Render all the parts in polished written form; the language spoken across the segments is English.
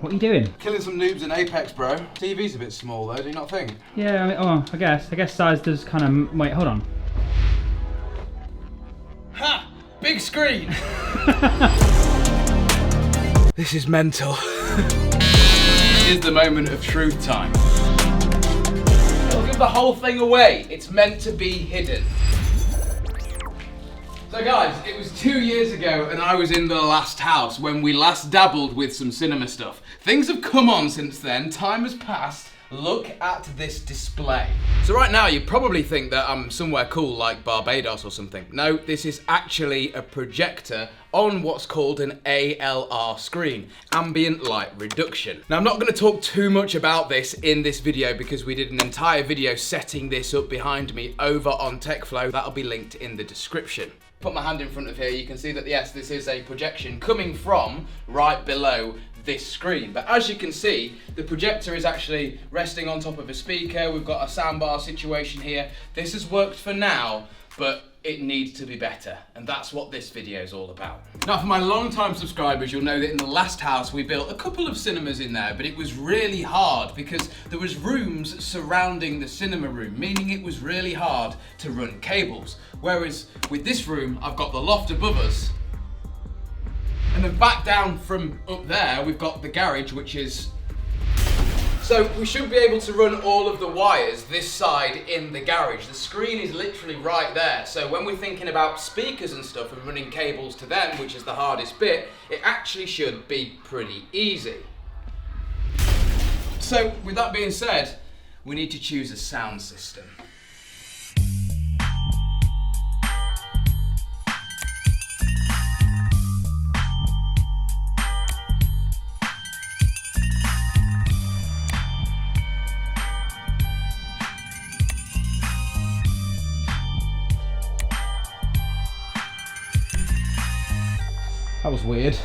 What are you doing? Killing some noobs in Apex, bro. TV's a bit small though, do you not think? Yeah, I mean, oh, I guess size does kind of, wait, hold on. Ha! Big screen! This is mental. This is the moment of truth time. It'll give the whole thing away. It's meant to be hidden. So guys, it was 2 years ago and I was in the last house when we last dabbled with some cinema stuff. Things have come on since then, time has passed. Look at this display. So right now you probably think that I'm somewhere cool like Barbados or something. No, this is actually a projector on what's called an ALR screen, ambient light reduction. Now I'm not going to talk too much about this in this video because we did an entire video setting this up behind me over on TechFlow. That'll be linked in the description. Put my hand in front of here, you can see that yes, this is a projection coming from right below this screen. But as you can see, the projector is actually resting on top of a speaker. We've got a soundbar situation here. This has worked for now, but it needs to be better. And that's what this video is all about. Now, for my long-time subscribers, you'll know that in the last house, we built a couple of cinemas in there, but it was really hard because there was rooms surrounding the cinema room, meaning it was really hard to run cables. Whereas with this room, I've got the loft above us, and then back down from up there, we've got the garage, which is... So we should be able to run all of the wires this side in the garage. The screen is literally right there. So when we're thinking about speakers and stuff and running cables to them, which is the hardest bit, it actually should be pretty easy. So with that being said, we need to choose a sound system. That was weird.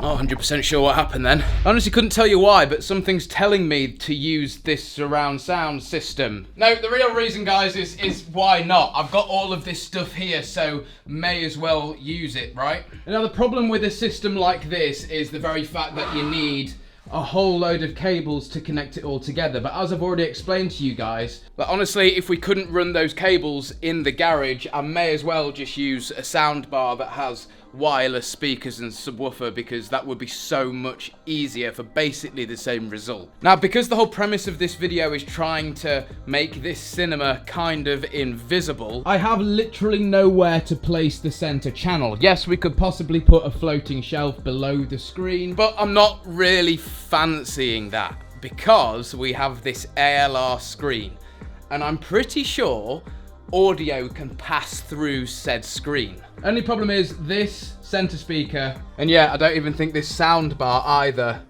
Not 100% sure what happened then. I honestly couldn't tell you why, but something's telling me to use this surround sound system. No, the real reason, guys, is why not? I've got all of this stuff here, so may as well use it, right? Now, the problem with a system like this is the very fact that you need a whole load of cables to connect it all together. But as I've already explained to you guys, but honestly, if we couldn't run those cables in the garage, I may as well just use a sound bar that has wireless speakers and subwoofer, because that would be so much easier for basically the same result. Now, because the whole premise of this video is trying to make this cinema kind of invisible, I have literally nowhere to place the center channel. Yes, we could possibly put a floating shelf below the screen, but I'm not really fancying that because we have this ALR screen, and I'm pretty sure audio can pass through said screen. Only problem is this center speaker, and yeah, I don't even think this sound bar either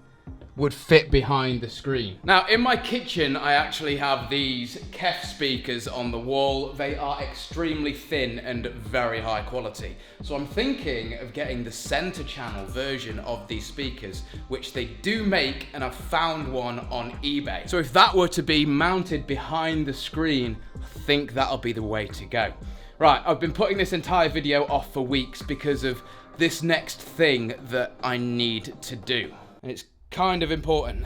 would fit behind the screen. Now, in my kitchen, I actually have these Kef speakers on the wall. They are extremely thin and very high quality. So I'm thinking of getting the center channel version of these speakers, which they do make, and I've found one on eBay. So if that were to be mounted behind the screen, I think that'll be the way to go. Right, I've been putting this entire video off for weeks because of this next thing that I need to do. And it's kind of important.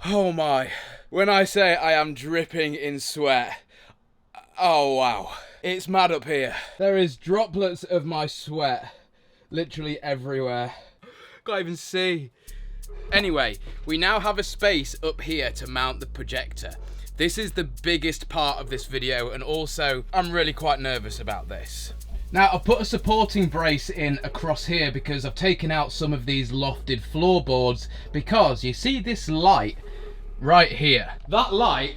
Oh my, when I say I am dripping in sweat, oh wow, it's mad up here. There is droplets of my sweat literally everywhere. Can't even see. Anyway, we now have a space up here to mount the projector. This is the biggest part of this video, and also I'm really quite nervous about this. Now, I've put a supporting brace in across here because I've taken out some of these lofted floorboards, because you see this light right here. That light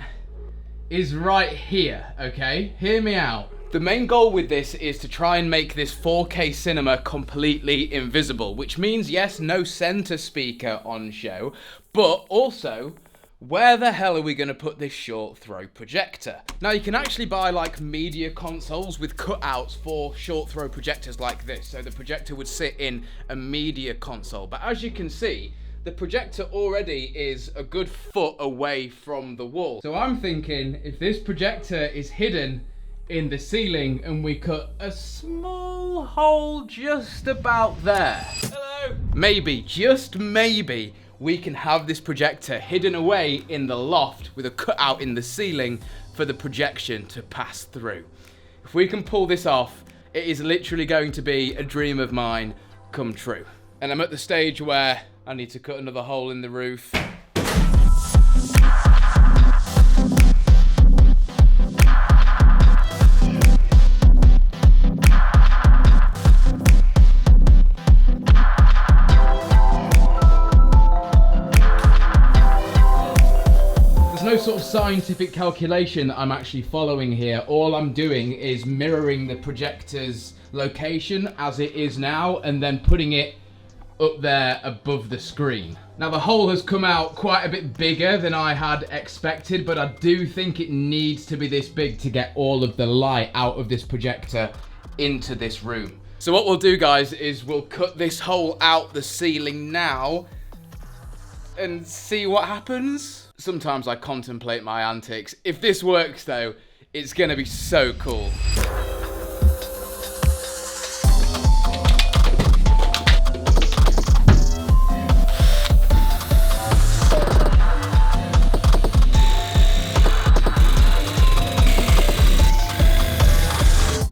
is right here, okay? Hear me out. The main goal with this is to try and make this 4K cinema completely invisible, which means, yes, no center speaker on show, but also where the hell are we going to put this short throw projector? Now you can actually buy like media consoles with cutouts for short throw projectors like this. So the projector would sit in a media console. But as you can see, the projector already is a good foot away from the wall. So I'm thinking if this projector is hidden in the ceiling and we cut a small hole just about there. Hello. Maybe, just maybe, we can have this projector hidden away in the loft with a cutout in the ceiling for the projection to pass through. If we can pull this off, it is literally going to be a dream of mine come true. And I'm at the stage where I need to cut another hole in the roof. No sort of scientific calculation that I'm actually following here. All I'm doing is mirroring the projector's location as it is now and then putting it up there above the screen. Now the hole has come out quite a bit bigger than I had expected, but I do think it needs to be this big to get all of the light out of this projector into this room. So what we'll do, guys, is we'll cut this hole out the ceiling now and see what happens. Sometimes I contemplate my antics. If this works though, it's gonna be so cool.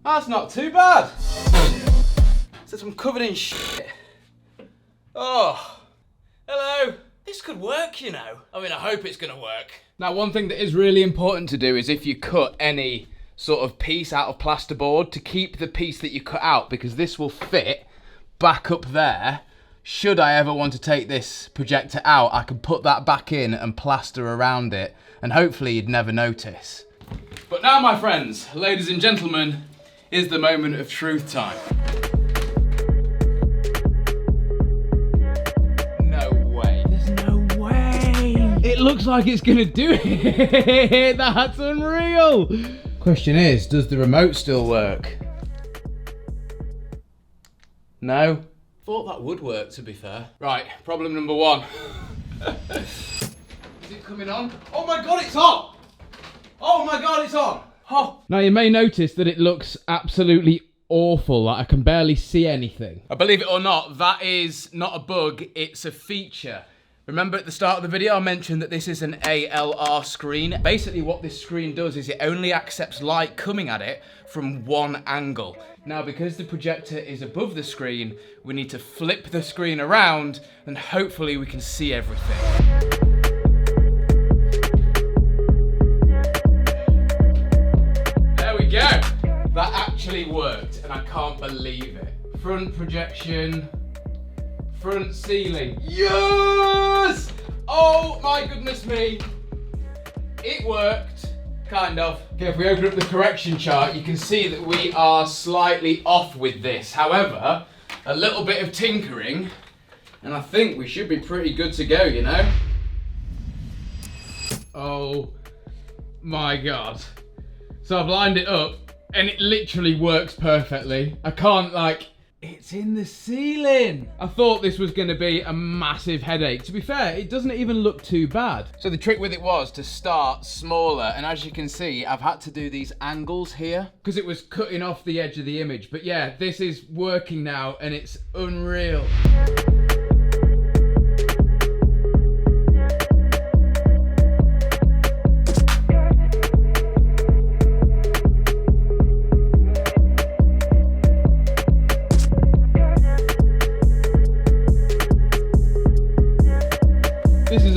That's not too bad. Since I'm covered in shit. Oh, hello. This could work, you know. I mean, I hope it's gonna work. Now, one thing that is really important to do is if you cut any sort of piece out of plasterboard, to keep the piece that you cut out, because this will fit back up there. Should I ever want to take this projector out, I can put that back in and plaster around it, and hopefully you'd never notice. But now, my friends, ladies and gentlemen, is the moment of truth time. It looks like it's gonna do it. That's unreal. Question is, does the remote still work? No? Thought that would work, to be fair. Right, problem number one. Is it coming on? Oh my God, it's on! Oh my God, it's on! Oh. Now you may notice that it looks absolutely awful, like I can barely see anything. Believe it or not, that is not a bug, it's a feature. Remember at the start of the video I mentioned that this is an ALR screen. Basically what this screen does is it only accepts light coming at it from one angle. Now because the projector is above the screen, we need to flip the screen around and hopefully we can see everything. There we go. That actually worked and I can't believe it. Front projection. Front ceiling. Yes! Oh my goodness me. It worked, kind of. Okay, if we open up the correction chart, you can see that we are slightly off with this. However, a little bit of tinkering, and I think we should be pretty good to go, you know? Oh my God. So I've lined it up, and it literally works perfectly. I can't, like, it's in the ceiling. I thought this was going to be a massive headache. To be fair, it doesn't even look too bad. So the trick with it was to start smaller, and as you can see, I've had to do these angles here because it was cutting off the edge of the image. But yeah, this is working now, and it's unreal.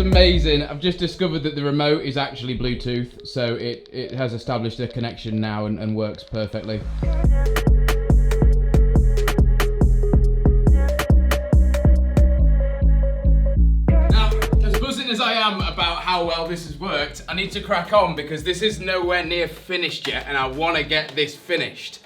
Amazing. I've just discovered that the remote is actually Bluetooth, so it has established a connection now and works perfectly. Now, as buzzing as I am about how well this has worked, I need to crack on because this is nowhere near finished yet and I want to get this finished.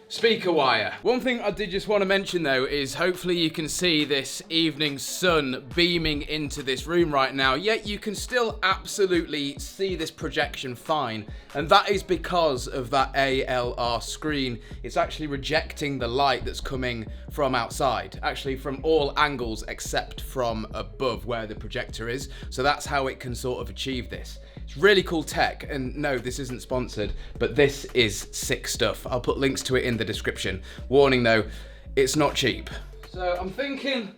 speaker wire. One thing I did just want to mention though is hopefully you can see this evening sun beaming into this room right now, yet you can still absolutely see this projection fine, and that is because of that ALR screen. It's actually rejecting the light that's coming from outside, actually from all angles except from above where the projector is, so that's how it can sort of achieve this. It's really cool tech, and no, this isn't sponsored, but this is sick stuff. I'll put links to it in the description. Warning though, it's not cheap. So I'm thinking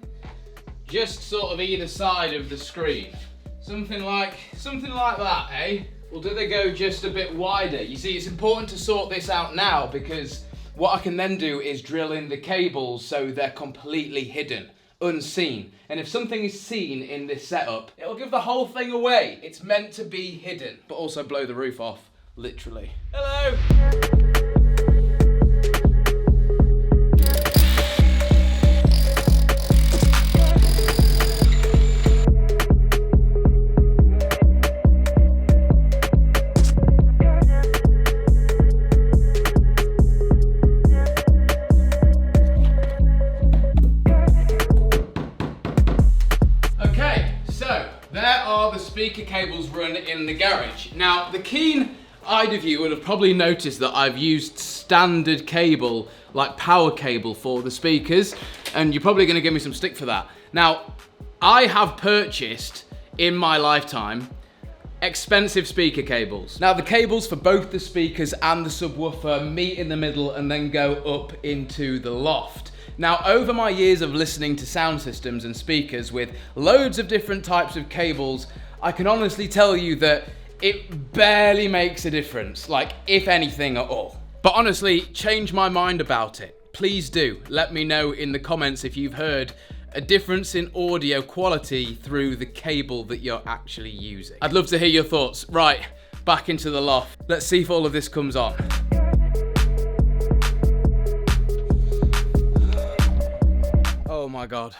just sort of either side of the screen. Something like that, eh? Or do they go just a bit wider? You see, it's important to sort this out now because what I can then do is drill in the cables so they're completely hidden, unseen. And if something is seen in this setup, it'll give the whole thing away. It's meant to be hidden, but also blow the roof off, literally. Hello! Speaker cables run in the garage. Now, the keen-eyed of you would have probably noticed that I've used standard cable, like power cable for the speakers, and you're probably going to give me some stick for that. Now, I have purchased, in my lifetime, expensive speaker cables. Now, the cables for both the speakers and the subwoofer meet in the middle and then go up into the loft. Now, over my years of listening to sound systems and speakers with loads of different types of cables, I can honestly tell you that it barely makes a difference, like if anything at all. But honestly, change my mind about it. Please do. Let me know in the comments if you've heard a difference in audio quality through the cable that you're actually using. I'd love to hear your thoughts. Right, back into the loft. Let's see if all of this comes on. Oh my God.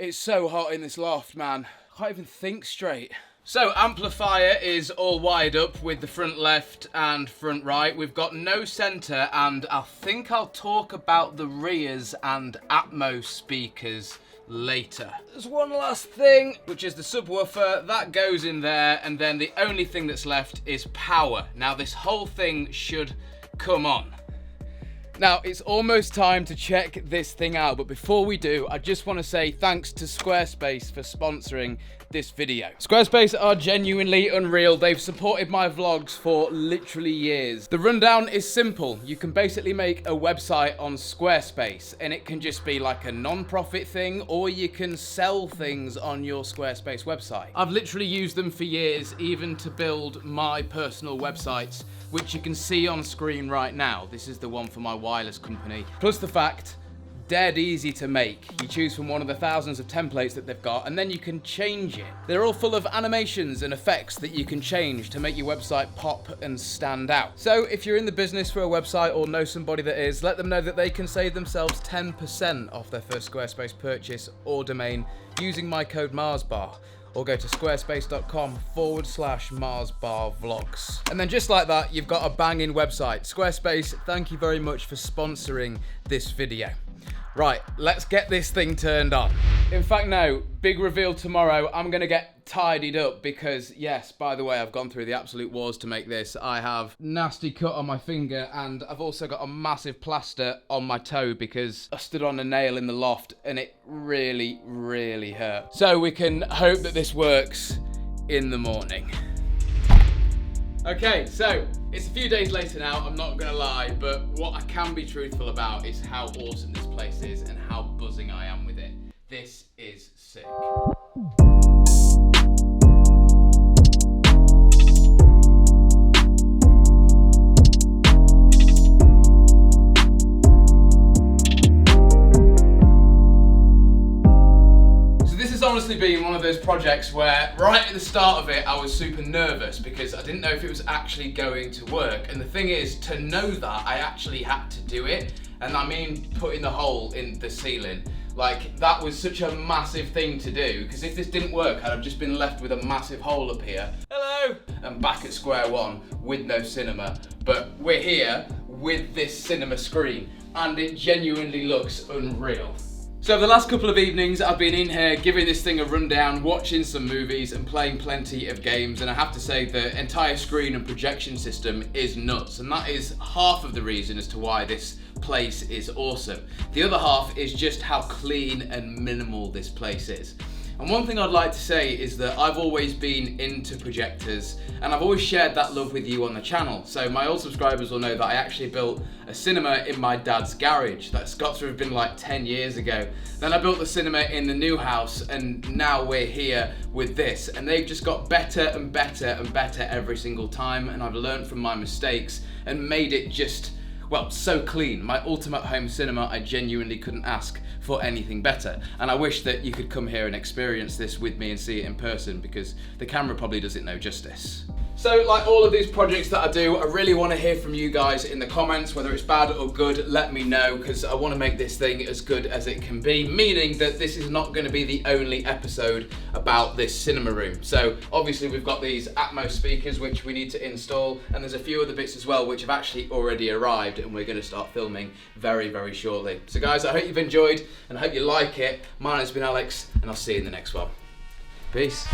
It's so hot in this loft, man. I can't even think straight. So, amplifier is all wired up with the front left and front right. We've got no center, and I think I'll talk about the rears and Atmos speakers later. There's one last thing, which is the subwoofer. That goes in there, and then the only thing that's left is power. Now, this whole thing should come on. Now, it's almost time to check this thing out, but before we do, I just want to say thanks to Squarespace for sponsoring this video. Squarespace are genuinely unreal. They've supported my vlogs for literally years. The rundown is simple. You can basically make a website on Squarespace, and it can just be like a non-profit thing, or you can sell things on your Squarespace website. I've literally used them for years, even to build my personal websites, which you can see on screen right now. This is the one for my wireless company. Plus the fact, dead easy to make. You choose from one of the thousands of templates that they've got, and then you can change it. They're all full of animations and effects that you can change to make your website pop and stand out. So if you're in the business for a website or know somebody that is, let them know that they can save themselves 10% off their first Squarespace purchase or domain using my code MarsBar. Or go to squarespace.com/MarsBarVlogs. And then just like that, you've got a banging website. Squarespace, thank you very much for sponsoring this video. Right, let's get this thing turned on. In fact, no, big reveal tomorrow. I'm gonna get tidied up because, yes, by the way, I've gone through the absolute wars to make this. I have nasty cut on my finger, and I've also got a massive plaster on my toe because I stood on a nail in the loft and it really, really hurt. So we can hope that this works in the morning. Okay, so it's a few days later now, I'm not gonna lie, but what I can be truthful about is how awesome this place is and how buzzing I am with it. This is sick. Honestly been one of those projects where right at the start of it I was super nervous because I didn't know if it was actually going to work, and the thing is, to know that, I actually had to do it, and I mean putting the hole in the ceiling. Like, that was such a massive thing to do, because if this didn't work I'd have just been left with a massive hole up here. Hello! And back at square one with no cinema, but we're here with this cinema screen. and it genuinely looks unreal. So for the last couple of evenings, I've been in here giving this thing a rundown, watching some movies and playing plenty of games, and I have to say the entire screen and projection system is nuts, and that is half of the reason as to why this place is awesome. The other half is just how clean and minimal this place is. And one thing I'd like to say is that I've always been into projectors, and I've always shared that love with you on the channel. So my old subscribers will know that I actually built a cinema in my dad's garage. That's got to have been like 10 years ago. Then I built the cinema in the new house, and now we're here with this. And they've just got better and better and better every single time, and I've learned from my mistakes and made it just, well, so clean. My ultimate home cinema, I genuinely couldn't ask for anything better. And I wish that you could come here and experience this with me and see it in person, because the camera probably does it no justice. So like all of these projects that I do, I really want to hear from you guys in the comments, whether it's bad or good. Let me know, because I want to make this thing as good as it can be, meaning that this is not going to be the only episode about this cinema room. So obviously we've got these Atmos speakers which we need to install, and there's a few other bits as well which have actually already arrived, and we're going to start filming very, very shortly. So guys, I hope you've enjoyed and I hope you like it. Mine has been Alex, and I'll see you in the next one. Peace.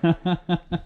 Ha ha ha.